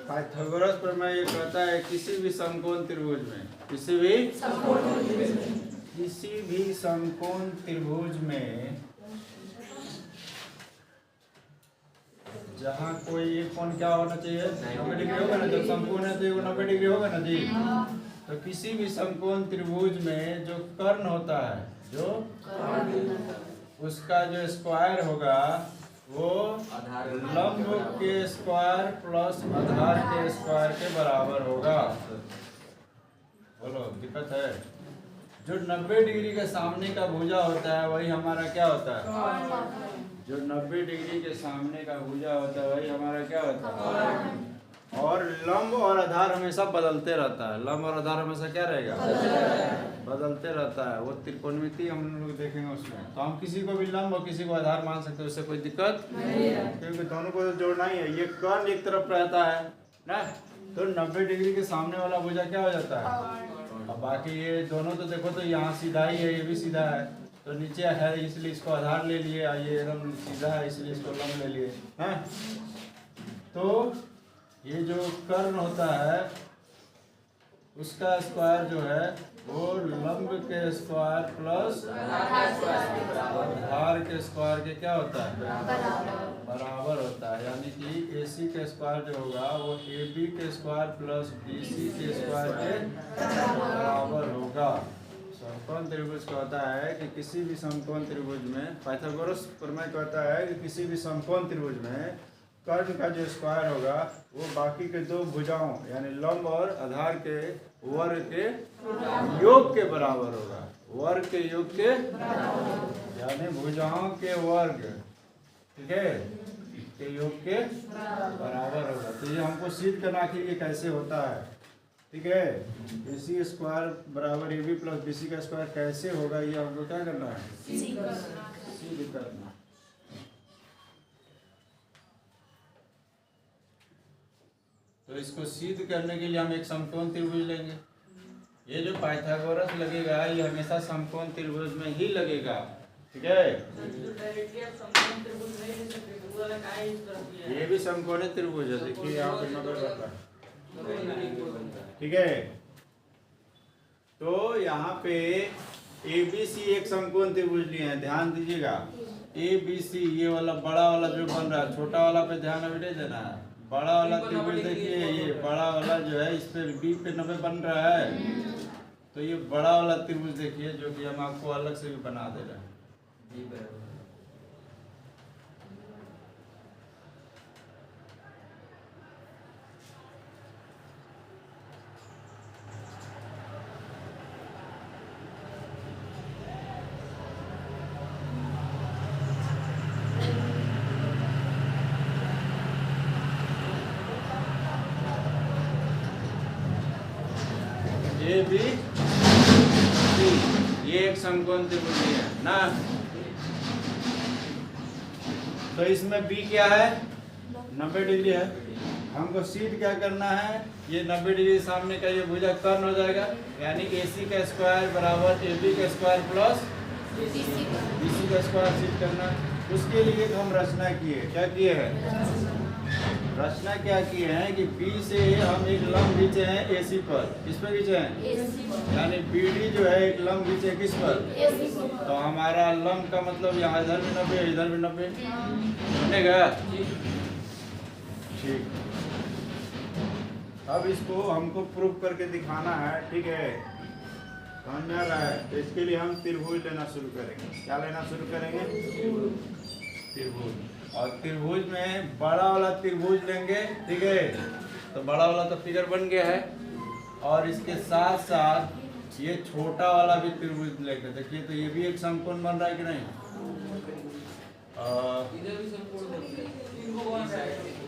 Pythagoras प्रमेय ये कहता है किसी भी समकोण त्रिभुज में जहाँ कोई एक कोण क्या होना चाहिए 90 डिग्री होगा ना। जब समकोण है तो ये 90 डिग्री होगा ना जी। तो किसी भी समकोण त्रिभुज में जो कर्ण होता है उसका जो स्क्वायर होगा वो लंब के स्क्वायर प्लस आधार के स्क्वायर के बराबर होगा। बोलो दिक्कत है? जो 90 डिग्री के सामने का भुजा होता है वही हमारा क्या होता है? जो 90 डिग्री के सामने का भुजा होता है वही हमारा क्या होता है? और लंब और आधार हमेशा बदलते रहता है। लंब और आधार हमेशा क्या रहेगा? बदलते रहता है। वो त्रिकोणमिति हम लोग देखेंगे उसमें। तो हम किसी को भी लंब और किसी को आधार मान सकते हैं, उससे कोई दिक्कत नहीं है, क्योंकि दोनों को जोड़ना ही है। ये कर्ण एक तरफ रहता है ना, तो 90 डिग्री के सामने वाला भुजा क्या हो जाता है? अब बाकी ये दोनों तो देखो, तो यहाँ सीधा ही है, ये भी सीधा है, तो नीचे है इसलिए इसको आधार ले लिए, ये एकदम सीधा है इसलिए इसको लंब ले लिए हैं। तो ये जो कर्ण होता है उसका स्क्वायर जो है वो लंब के स्क्वायर प्लस आधार के स्क्वायर के क्या होता है? बराबर होता है। यानी कि AC के स्क्वायर जो होगा वो AB के स्क्वायर प्लस BC के स्क्वायर के बराबर होगा। समकोण त्रिभुज कहता है कि किसी भी समकोण त्रिभुज में, पाइथागोरस प्रमेय कहता है कि किसी भी समकोण त्रिभुज में कर्ण का जो स्क्वायर होगा वो बाकी के दो भुजाओं यानी लंब और आधार के वर्ग के योग के बराबर होगा। वर्ग के योग के यानी भुजाओं के वर्ग, ठीक है, के योग के बराबर होगा। तो ये हमको सिद्ध करना कि ये कैसे होता है, ठीक है। AC स्क्वायर बराबर AB प्लस BC का स्क्वायर कैसे होगा, ये हमको क्या करना है? सिद्ध करना। तो इसको सिद्ध करने के लिए हम एक समकोण त्रिभुज लेंगे। ये जो पाइथागोरस लगेगा ये हमेशा समकोण त्रिभुज में ही लगेगा, ठीक है। ये भी समकोण त्रिभुज है, देखिए यहाँ पे नंबर बता, ठीक है। तो यहाँ पे ABC एक समकोण त्रिभुज लिए हैं, ध्यान दीजिएगा। ABC ये वाला बड़ा वाला जो बन रहा है, छोटा वाला पे ध्यान अभी नहीं देना है। बड़ा वाला त्रिभुज देखिए, ये बड़ा वाला जो है इस पे B पे 90 बन रहा है, तो ये बड़ा वाला त्रिभुज देखिए जो कि हम आपको अलग से भी बना दे रहे हैं। ये एक समकोण त्रिभुज है ना। तो इसमें B क्या है? 90 डिग्री है। हमको सिद्ध क्या करना है? ये 90 डिग्री सामने का ये भुजा कर्ण हो जाएगा, यानी AC का स्क्वायर बराबर AB का स्क्वायर प्लस BC का स्क्वायर सिद्ध करना। उसके लिए तो हम रचना किए, क्या किए हैं? रचना क्या किए हैं कि B से हम एक लंब खींचे हैं AC पर। किस पर खींचे हैं? यानी BD जो है एक लंब खींचे किस पर? तो हमारा लंब का मतलब यहाँ इधर भी 90 इधर भी 90 बनेगा, ठीक। अब इसको हमको प्रूफ करके दिखाना है, ठीक है, समझ में आ रहा है। तो इसके लिए हम त्रिभुज लेना शुरू करेंगे। क्या लेना शुरू करेंगे? त्रिभुज। और त्रिभुज में बड़ा वाला त्रिभुज लेंगे, ठीक है। तो बड़ा वाला तो फिगर बन गया है, और इसके साथ साथ ये छोटा वाला भी त्रिभुज लेंगे। देखिए तो ये भी एक समकोण बन रहा है कि नहीं? इधर भी समकोण बन रहा है।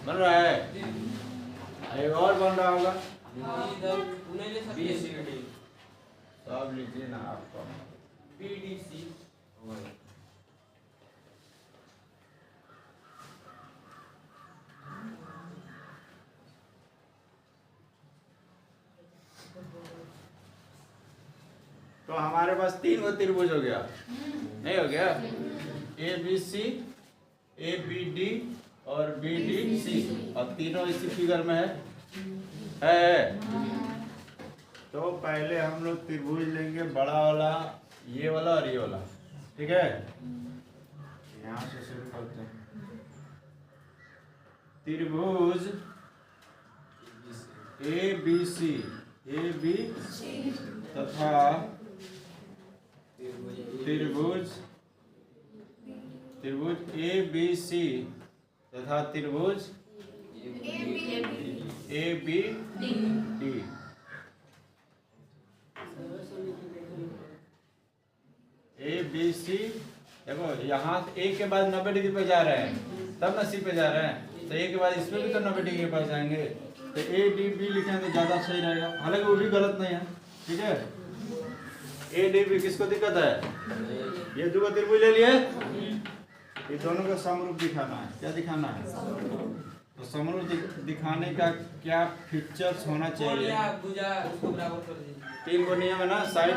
बन रहा है, एक और बन रहा होगा। तो अब लीजिए ना आपको BDC। तो हमारे पास 3 वो त्रिभुज हो गया, नहीं हो गया? ABC, ABD और BDC, और तीनों इसी फिगर में है। तो पहले हम लोग त्रिभुज लेंगे बड़ा वाला, ये वाला और ये वाला, ठीक है? यहाँ से शुरू करते हैं। त्रिभुज ABC तथा त्रिभुज ABC तथा त्रिभुज ABD। ABC देखो, यहाँ A के बाद 90 डिग्री पे जा रहे हैं, तब ना C पे जा रहे हैं, तो A के बाद इसमें भी तो 90 डिग्री के पास जाएंगे, तो ADB लिखेंगे तो ज़्यादा सही रहेगा। हालांकि वो भी गलत नहीं है, ठीक है? ADB किसको दिक्कत है? ये दो त्रिभुज ले लिए, ये दोनों का समरूप दिखाना है। क्या दिखाना है? तो समरूप दिखाने का क्या फीचर्स होना चाहिए? 3 को नियम है ना, साइड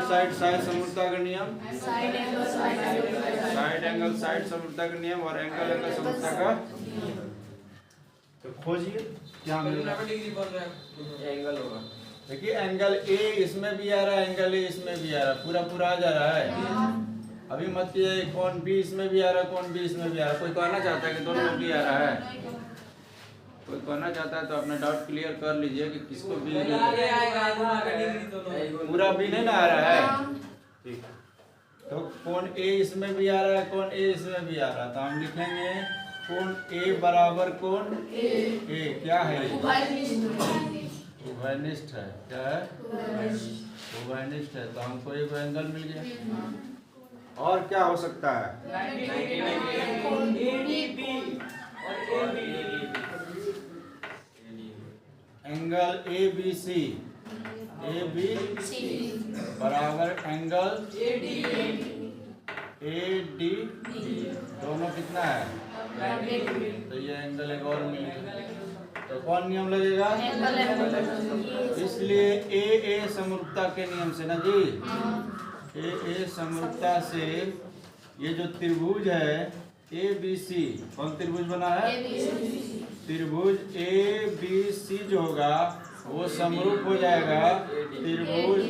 समरूपता का नियम, साइड एंगल साइड समरूपता का नियम, और एंगल समरूपता का। तो खोजिए क्या मिलेगा? एंगल होगा। देखिए एंगल A इसमें भी आ रहा है, एंगल A इसमें भी आ रहा है, पूरा आ जा रहा है। अभी मत कीजिए कौन B इसमें भी आ रहा है, कौन B इसमें भी आ रहा है। कोई कहना चाहता है कि दोनों में भी आ रहा है? कोई कहना चाहता है तो अपना डाउट क्लियर कर लीजिए कि किसको B पूरा B नहीं ना आ रहा है, ठीक। तो कौन A इसमें भी आ रहा है, कौन A इसमें भी आ रहा है, तो हम लिखेंगे कौन A बराबर कौन A क्या है? उभयनिष्ठ है। क्या है? उभयनिष्ठ है। तो हमको एक एंगल मिल गया। और क्या हो सकता है? एंगल ABC बराबर एंगल AD, दोनों कितना है? तो ये एंगल एक और मिल गया। तो कौन नियम लगेगा? इसलिए AA समरूपता के नियम से ना जी, AA समरूपता से ये जो त्रिभुज है ABC, कौन त्रिभुज बना है? त्रिभुज ABC जो होगा वो समरूप हो जाएगा त्रिभुज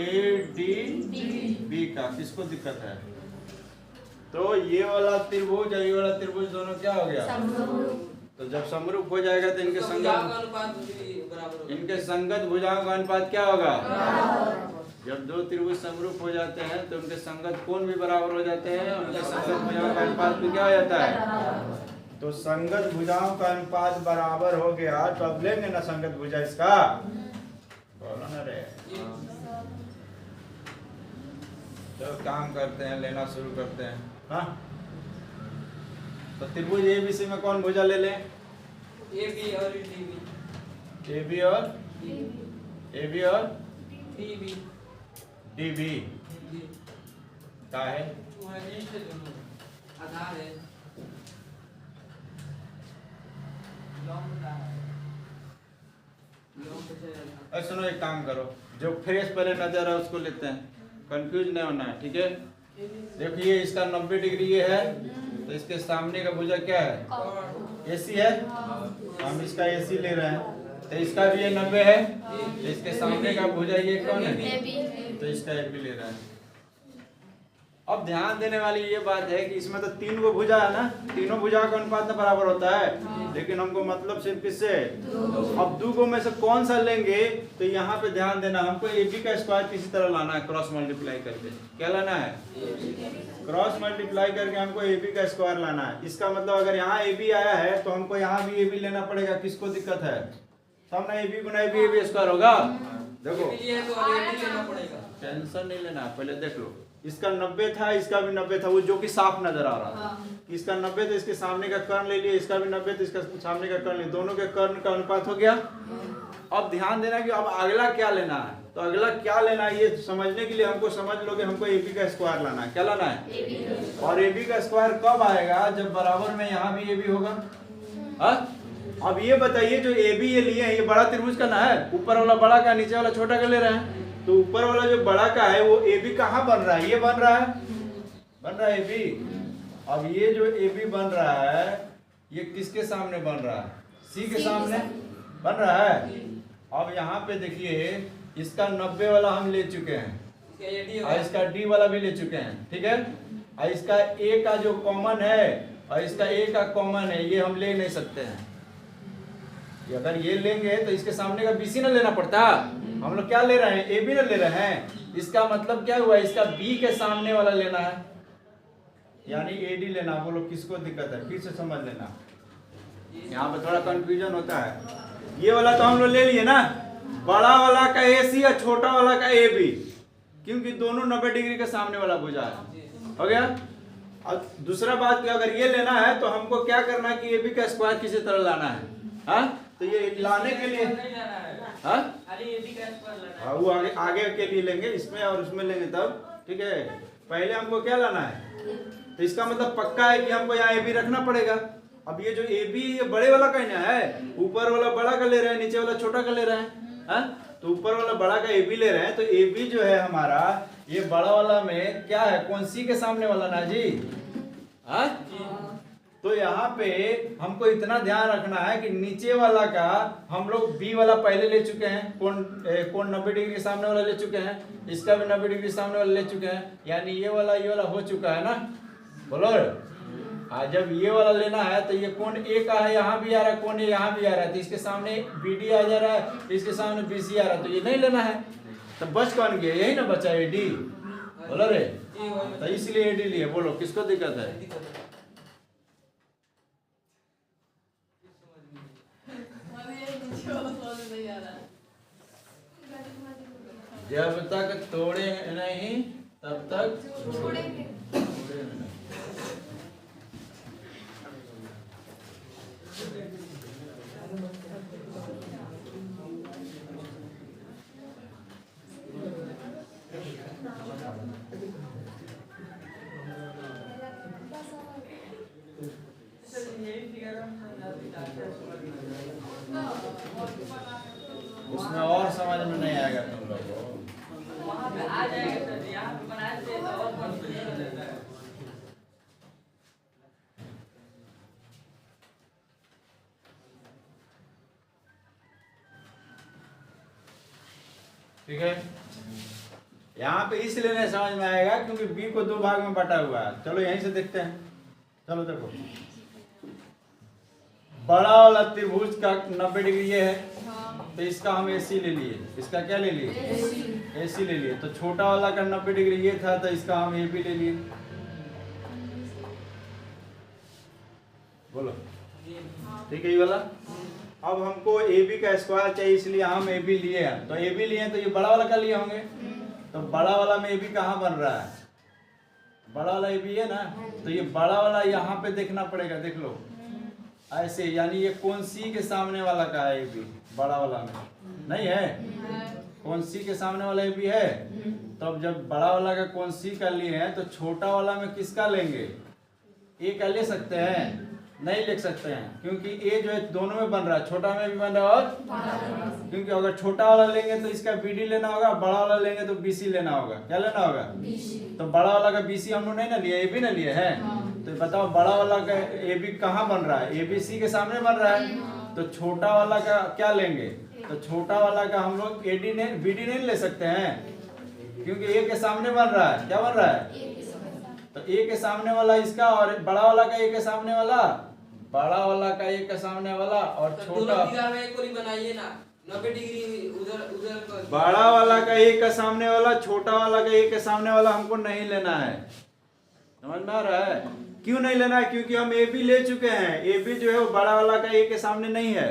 ADB का। किसको दिक्कत है? तो ये वाला त्रिभुज और ये वाला त्रिभुज दोनों क्या हो गया? तो जब समरूप हो जाएगा तो इनके संगत भुजाओं का अनुपात क्या होगा? जब दो त्रिभुज समरूप हो जाते हैं तो उनके संगत कोण भी बराबर हो जाते हैं, उनके संगत भुजाओं का अनुपात भी क्या हो जाता है? तो संगत भुजाओं का अनुपात बराबर हो गया तो अब लेंगे ना संगत भुजा इसका, बोलो ना रे। तो काम करते हैं, लेना शुरू करते हैं। हाँ, तो त्रिभुज ABC में कौन भुजा ले लें? AB और DB क्या है? आधार है। सुनो, एक काम करो, जो फ्रेश पहले नजर है उसको लेते हैं, कंफ्यूज नहीं होना है, ठीक है? देखिए इसका 90 डिग्री ये है, तो इसके सामने का भुजा क्या है? AC है, हम इसका AC ले रहे हैं, तो इसका भी ये 90 है, तो इसके सामने का भुजा ये कौन है? तो इसका AB ले रहे हैं। अब ध्यान देने वाली ये बात है कि इसमें तो 3 को भुजा है ना, तीनों भुजा का अनुपात तो बराबर होता है, लेकिन हमको मतलब सिर्फ किससे? अब 2 को में से कौन सा लेंगे? तो यहाँ पे ध्यान देना, हमको AB का स्क्वायर किसी तरह लाना है, क्रॉस मल्टीप्लाई करके। क्या लाना है? क्रॉस मल्टीप्लाई करके हमको AB का स्क्वायर लाना है। इसका मतलब अगर यहाँ AB आया है तो हमको यहाँ भी AB लेना पड़ेगा। किसको दिक्कत है? सब ना AB गुना AB स्क्वायर होगा। देखो टेंशन नहीं लेना, पहले देख लो, इसका 90 था, इसका भी 90 था, वो जो कि साफ नजर आ रहा था। इसका 90 तो इसके सामने का कर्ण ले लिया, इसका भी 90 तो इसका सामने का कर्ण ले, दोनों के कर्ण का अनुपात हो गया। अब ध्यान देना कि अब अगला क्या लेना है, तो अगला क्या लेना है ये समझने के लिए हमको समझ लोगे, हमको AB का स्क्वायर लाना है। क्या लाना है? और AB का स्क्वायर कब आएगा? जब बराबर में यहाँ भी AB होगा। अब ये बताइए, जो AB ये लिए हैं, ये बड़ा त्रिभुज का ना है, ऊपर वाला बड़ा का, नीचे वाला छोटा का ले रहे हैं, तो ऊपर वाला जो बड़ा का है वो ए बी कहाँ बन रहा है? ये बन रहा है ए बी। अब ये जो ए बी बन रहा है ये किसके सामने बन रहा है? सी के सामने बन रहा है। अब यहाँ पे देखिए इसका 90 वाला हम ले चुके हैं और इसका डी वाला भी ले चुके हैं, ठीक है। और इसका ए का जो कॉमन है और इसका ए का कॉमन है, ये हम ले नहीं सकते हैं। अगर ये लेंगे तो इसके सामने का बीसी ना लेना पड़ता। हम लोग क्या ले रहे हैं? ए बी ना ले रहे हैं। इसका मतलब क्या हुआ? इसका बी के सामने वाला लेना है, यानी ए डी लेना। बोलो किसको दिक्कत है? फिर से समझ लेना, यहाँ पे थोड़ा कंफ्यूजन होता है। ये वाला तो हम लोग ले लिए ना, बड़ा वाला का ए सी और छोटा वाला का ए बी, क्योंकि दोनों 90 डिग्री के सामने वाला भुजा है। हो गया। अब दूसरा बात कि अगर ये लेना है तो हमको क्या करना है कि ए बी का स्क्वायर किसी तरह लाना है। हाँ, तो ये लाने के लिए हाँ वो आगे के लिए लेंगे, इसमें और उसमें लेंगे तब, ठीक है। पहले हमको क्या लाना है? तो इसका मतलब पक्का है कि हमको यहाँ ए बी रखना पड़ेगा। अब ये जो ए बी ये बड़े वाला का ना है, ऊपर वाला बड़ा का ले रहे हैं, नीचे वाला छोटा का ले रहे हैं। हाँ, तो ऊपर वाला बड़ा का ए बी ले रहे हैं, तो ए बी जो है हमारा ये बड़ा वाला में क्या है? कौन सी के सामने वाला ना जी? हाँ, तो यहाँ पे हमको इतना ध्यान रखना है कि नीचे वाला का हम लोग बी वाला पहले ले चुके हैं, कौन 90 डिग्री के सामने वाला ले चुके हैं, इसका भी 90 डिग्री सामने वाला ले चुके हैं, यानी ये वाला हो चुका है ना। बोलो, जब ये वाला लेना है तो ये कौन ए का है, यहाँ भी आ रहा है, कौन ए यहाँ भी आ रहा है, तो इसके सामने बी डी आ जा रहा है, इसके सामने बी सी आ रहा है, तो ये नहीं लेना है। तो बच कौन गया? यही ना बचा ए डी। बोलो रे, तो इसलिए ए डी लिए। बोलो किसको दिक्कत है? जब तक तोड़े नहीं तब तक छोड़ेंगे नहीं। उसमें और समझ में नहीं आएगा तुम लोगों को। ठीक है, यहाँ पे इसलिए नहीं समझ में आएगा क्योंकि बी को 2 भाग में बांटा हुआ है। चलो यहीं से देखते हैं। चलो देखो, बड़ा वाला त्रिभुज का 90 डिग्री ये है, तो इसका हम AC ले लिए। इसका क्या ले लिए? AC ले लिए। तो छोटा वाला का 90 डिग्री ये था, तो इसका हम AB ले लिए। बोलो ठीक है ये वाला। अब हमको AB का स्क्वायर चाहिए, इसलिए हम AB लिए हैं। तो AB लिए हैं तो ये बड़ा वाला का लिए होंगे, तो बड़ा वाला में AB कहाँ बन रहा है? बड़ा वाला AB है ना, तो ये बड़ा वाला यहाँ पे देखना पड़ेगा। देख लो ऐसे, यानी ये कौन सी के सामने वाला का है? AB बड़ा वाला में नहीं है। कौन सी के सामने वाला AB है। तो अब जब बड़ा वाला का कौन सी का लिए हैं तो छोटा वाला में किसका लेंगे? A का ले सकते हैं? नहीं ले सकते हैं, क्योंकि A जो है दोनों में बन रहा है, छोटा में भी बन रहा है और क्योंकि अगर छोटा वाला लेंगे तो इसका BD लेना होगा, बड़ा वाला लेंगे तो BC लेना होगा। क्या लेना होगा? तो बड़ा वाला का BC हम लोग नहीं ना लिए, AB ना लिए है। तो बताओ बड़ा वाला का AB कहाँ बन रहा है? ABC के सामने बन रहा है। तो छोटा वाला का क्या लेंगे? तो छोटा वाला का हम लोग BD नहीं ले सकते हैं, क्योंकि A के सामने बन रहा है। क्या बन रहा है? तो A के सामने वाला इसका और बड़ा वाला का A के सामने वाला, बड़ा वाला का A के सामने वाला और छोटा बनाइए ना 90 डिग्री उधर बड़ा वाला का A के सामने वाला, छोटा वाला का A के सामने वाला हमको नहीं लेना है। समझ में आ रहा है? क्यों नहीं लेना है? क्योंकि हम AB ले चुके हैं। AB जो है वो बड़ा वाला का A के सामने नहीं है।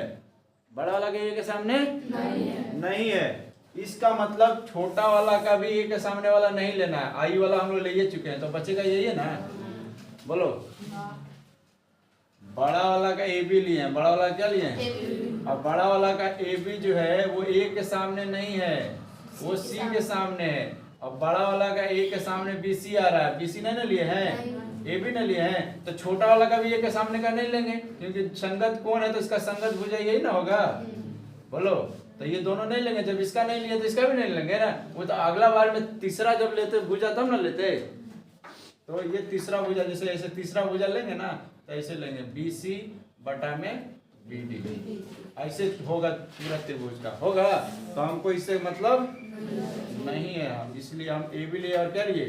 बड़ा वाला का A के सामने नहीं है। इसका मतलब छोटा वाला का भी A के सामने वाला नहीं लेना है। आई वाला हम लोग ले चुके हैं, तो बचेगा यही है ना। बोलो, बड़ा वाला का AB लिए हैं, बड़ा वाला क्या लिए हैं? अब बड़ा वाला का AB जो है वो A के सामने नहीं है, वो C के सामने है। अब बड़ा वाला का A के सामने BC आ रहा है, BC नहीं ना लिए हैं, AB नहीं लिए हैं। तो छोटा वाला का भी A के सामने का नहीं लेंगे, क्योंकि संगत कौन है तो इसका संगत भुजा यही ना होगा। बोलो तो ये दोनों नहीं लेंगे, जब इसका नहीं लिया तो इसका भी नहीं लेंगे ना। वो तो अगला बार में तीसरा जब लेते भुजा तब ना लेते। तो ये तीसरा भुजा, जैसे ऐसे तीसरा भुजा लेंगे ना तो ऐसे लेंगे BC बटा में BD, ऐसे होगा पूरा त्रिभुज का होगा। तो हमको इससे मतलब नहीं है, हम इसलिए हम AB लिए और क्या लिए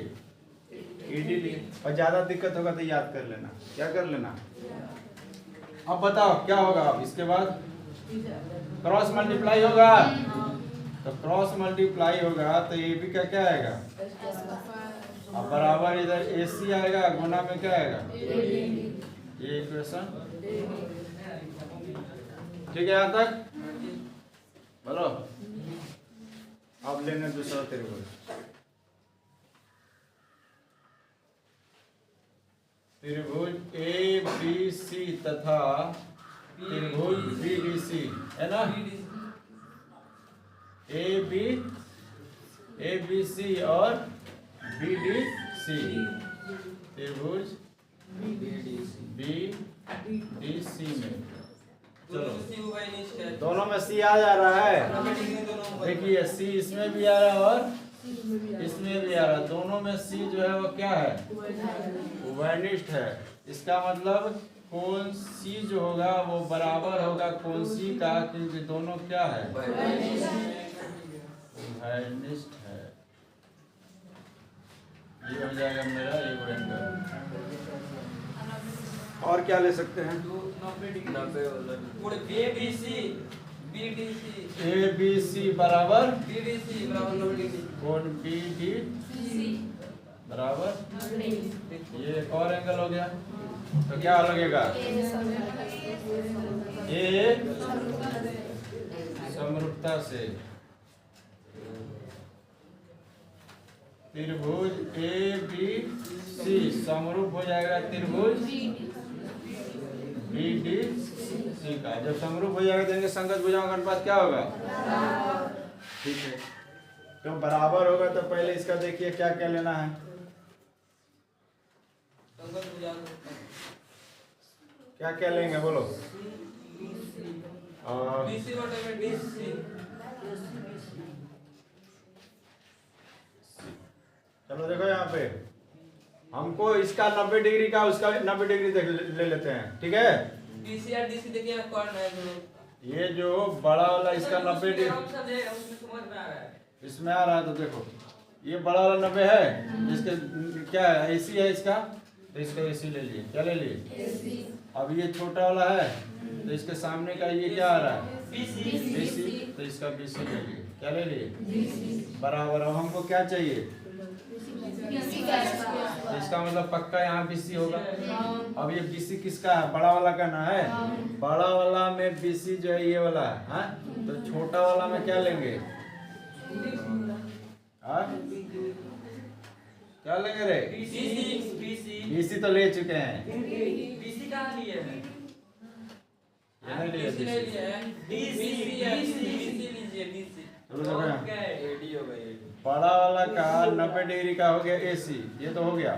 AD लिए। और ज्यादा दिक्कत होगा तो याद कर लेना, क्या कर लेना। अब बताओ क्या होगा। अब इसके बाद क्रॉस मल्टीप्लाई होगा, तो क्रॉस मल्टीप्लाई होगा तो AB का क्या आएगा, अब बराबर इधर AC आएगा, गुना में क्या आएगा, ये इक्वेशन ठीक है। यहाँ तक बोलो। अब लेंगे दूसरा त्रिभुज। त्रिभुज ABC तथा त्रिभुज BDC है ना। ABC और BDC, त्रिभुज BDC में चलो दोनों में C आ जा रहा है। देखिए C इसमें भी आ रहा है और इसमें भी आ रहा है। दोनों में C जो है वो क्या है, उभयनिष्ठ है। इसका मतलब कोण C जो होगा वो बराबर होगा कोण C का, क्योंकि दोनों क्या है, उभयनिष्ठ है। ये हो जाएगा मेरा ये एंगल। और क्या ले सकते हैं, ABC बराबर कोण BDC बराबर ये एक और एंगल हो गया। तो क्या लगेगा, A समरूपता से त्रिभुज ABC समरूप हो जाएगा त्रिभुज BDC का। जब समरूप हो जाएगा देंगे संगत भुजाओं का अनुपात क्या होगा, ठीक है। तो बराबर होगा तो पहले इसका देखिए क्या क्या लेना है। क्या क्या लेंगे बोलो। चलो देखो यहाँ पे हमको इसका 90 डिग्री का उसका 90 डिग्री ले लेते हैं, ठीक है। BC और DC देखिए कौन है ये जो बड़ा वाला इसका 90 डिग्री इसमें आ रहा है। तो देखो ये बड़ा वाला 90 है, इसके क्या है AC है इसका, तो इसका AC ले लिए। क्या ले लिए, अब ये छोटा वाला है तो इसके सामने का ये क्या आ रहा है BC, तो इसका BC ले लिए। क्या ले लिए बराबर। अब हमको क्या चाहिए, इसका मतलब पक्का यहाँ BC होगा। अब ये BC किसका है, बड़ा वाला का ना है। बड़ा वाला में BC जो है ये वाला है, तो छोटा वाला में क्या लेंगे, क्या लेंगे रे, BC तो ले चुके हैं। BC कहाँ लिए हैं, बड़ा वाला का 90 डिग्री का हो गया AC, ये तो हो गया।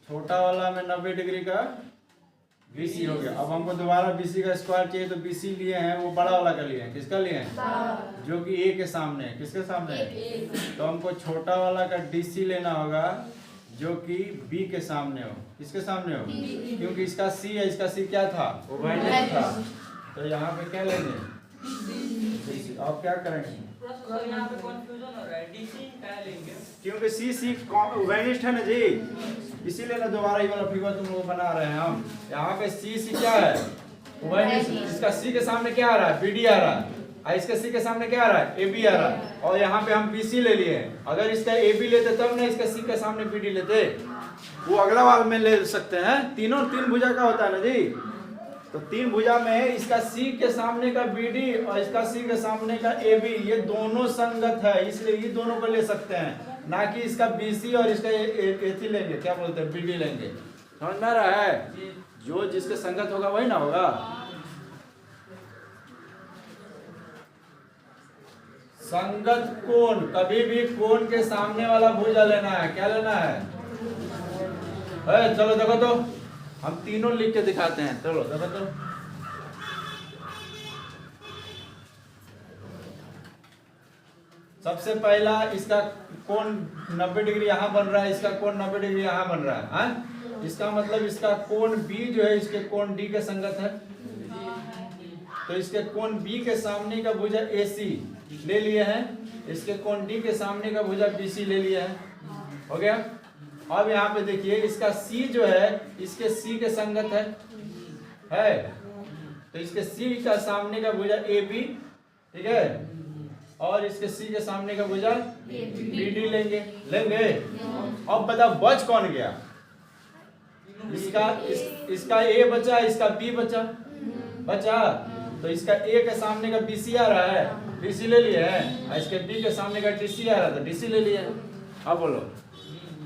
छोटा वाला में 90 डिग्री का BC हो गया। अब हमको दोबारा BC का स्क्वायर चाहिए, तो BC लिए हैं वो बड़ा वाला का लिए हैं। किसका लिए हैं, जो कि A के सामने है। किसके सामने है, तो हमको छोटा वाला का DC लेना होगा जो कि B के सामने हो। किसके सामने हो, क्योंकि इसका C है, इसका C क्या था, उभयनिष्ठ था। तो यहाँ पे क्या लेंगे BC। आप क्या करेंगे, यहाँ पे कंफ्यूजन हो रहा है, DC क्या लेंगे, क्योंकि C उभयनिष्ठ है ना जी, इसीलिए ना दोबारा ये वाला फिगर तुम लोग बना रहे हैं हम। यहाँ पे C क्या है, उभयनिष्ठ। इसका C के सामने क्या आ रहा है, BD आ रहा है, और इसके C के सामने क्या आ रहा है, AB आ रहा है। और यहाँ पे हम BC ले लिए। अगर इसका AB लेते तब ना इसका C के सामने BD लेते, वो अगला वाल में ले सकते हैं। तीन भुजा का होता है ना जी, तो 3 भुजा में इसका C के सामने का BD और इसका C के सामने का AB ये दोनों संगत है, इसलिए ये दोनों को ले सकते हैं, ना कि इसका BC और इसका AC लेंगे, क्या बोलते हैं, BD लेंगे। समझ में आ रहा है, जो जिसके संगत होगा वही ना होगा। संगत कोण, कभी भी कोण के सामने वाला भुजा लेना है। क्या लेना है, चलो देखो तो हम तीनों लिख के दिखाते हैं। चलो देखो तो सबसे पहला इसका कोण 90 डिग्री यहाँ बन रहा है, इसका कोण 90 डिग्री यहाँ बन रहा है, हाँ? इसका मतलब इसका कोण B जो है इसके कोण D के संगत है, तो इसके कोण B के सामने का भुजा AC ले लिए हैं, इसके कोण D के सामने का भुजा BC ले लिया है, हो गया। अब यहाँ पे देखिए इसका C जो है इसके C के संगत है, तो इसके C का सामने का भुजा AB, ठीक है, और इसके C के सामने का भुजा BD लेंगे। अब बता बच कौन गया? इसका A बचा, इसका B बचा, तो इसका A के सामने का BC आ रहा है, BC ले लिया है, और इसके B के सामने का DC आ रहा है, तो DC ले लिया है। अब बोलो,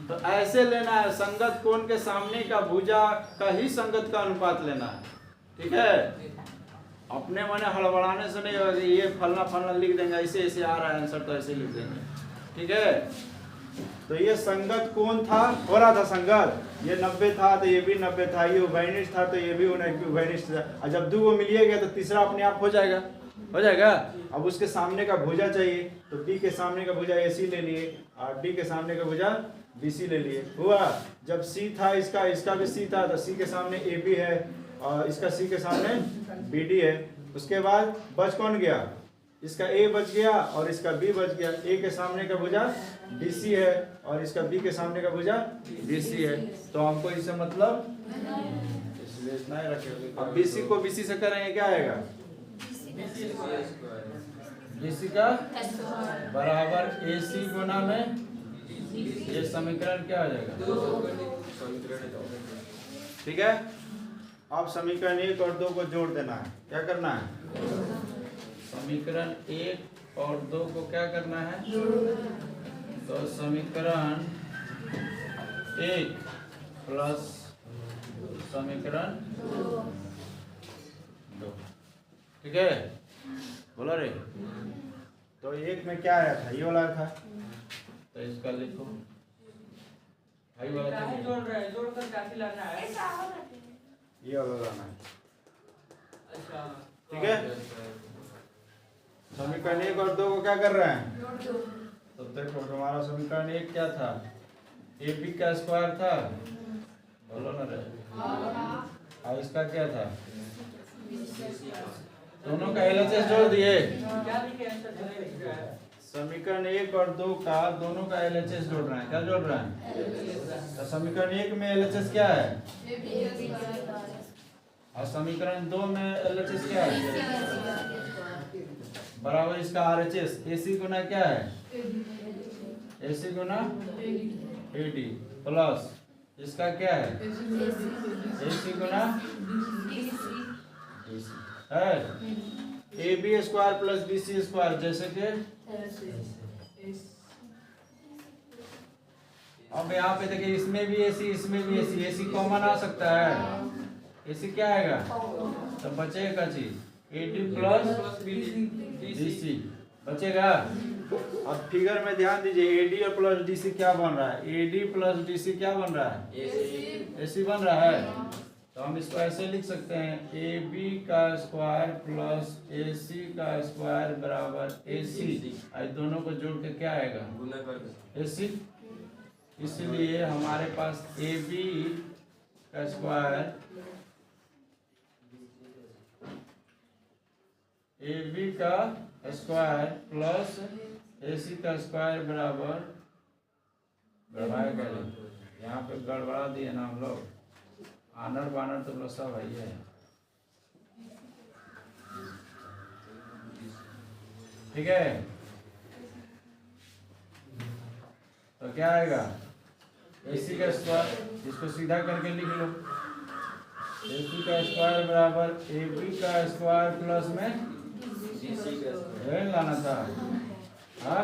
तो ऐसे लेना है, संगत कोण के सामने का भुजा का ही संगत का अनुपात लेना है, ठीक है। अपने मने हड़बड़ाने से नहीं होगा, ये फलना लिख देंगे, ऐसे ऐसे आ रहा है आंसर, तो ऐसे लिख देंगे, ठीक है। तो ये संगत कोण था, हो रहा था संगत, ये 90 था तो ये भी 90 था, ये उभयनिष्ठ था तो ये भी उभयनिष्ठ था, और जब दो वो मिलिएगा तो तीसरा अपने आप हो जाएगा। अब उसके सामने का भुजा चाहिए, तो B के सामने का भुजा AC ले लिए और D के सामने का भुजा BC ले लिए, हुआ। जब C था इसका भी C था, तो C के सामने AB है और इसका C के सामने BD है। उसके बाद बच कौन गया? इसका A बच गया और इसका B बच गया। A के सामने का भुजा BC है और इसका B के सामने का भुजा BC है, तो हमको इससे मतलब इसलिए इतना ही रखेंगे। अब BC को BC से करेंगे, क्या आएगा? BC का बराबर AC गुना में, ये समीकरण क्या आ जाएगा? ठीक है। अब समीकरण 1 और 2 को जोड़ देना है। क्या करना है? समीकरण 1 और 2 को क्या करना है? तो समीकरण 1 प्लस समीकरण 2, ठीक है, बोला रे। तो 1 में क्या आया था? ये वाला था, तो इसका लिखो भाई वाला जोड़कर काफी लाना है, ये वाला लाना है, अच्छा, ठीक है। समीकरण 1 और 2 को क्या कर रहे हैं? तो देखो हमारा समीकरण 1 क्या था? AB का स्क्वायर था, बोलो ना रे, और इसका क्या था? दोनों का LHS जोड़ दिए। क्या लिखे आंसर? समीकरण 1 और 2 का दोनों का LHS जोड़ रहे हैं। क्या जोड़ रहे हैं? तो समीकरण 1 में LHS क्या है? और समीकरण 2 में LHS क्या है? बराबर इसका RHS, AC गुना क्या है? AC गुना AD प्लस इसका क्या है? AC गुना DC है। AB square plus BC square, जैसे कि अब यहाँ पे देखिए, इसमें भी AC, इसमें भी AC, AC कॉमन आ सकता है, AC क्या आएगा? तो बचेगा चीज AD प्लस BC बचेगा। अब फिगर में ध्यान दीजिए, AD और प्लस DC क्या बन रहा है? AD प्लस DC क्या बन रहा है? AC बन रहा है। तो हम इसको ऐसे लिख सकते हैं, AB का स्क्वायर प्लस AC का स्क्वायर बराबर AC, आज दोनों को जोड़ के क्या आएगा? AC। इसलिए हमारे पास AB का स्क्वायर प्लस AC का स्क्वायर बराबर, गड़बड़ाएगा, यहाँ पे गड़बड़ा दिए ना हम लोग, आनर बानर तो लोग सब है, ठीक है। तो क्या आएगा? AC का स्क्वायर, इसको सीधा करके लिख लो, AC का स्क्वायर बराबर AB का स्क्वायर प्लस में DC का स्क्वायर लाना था, हाँ।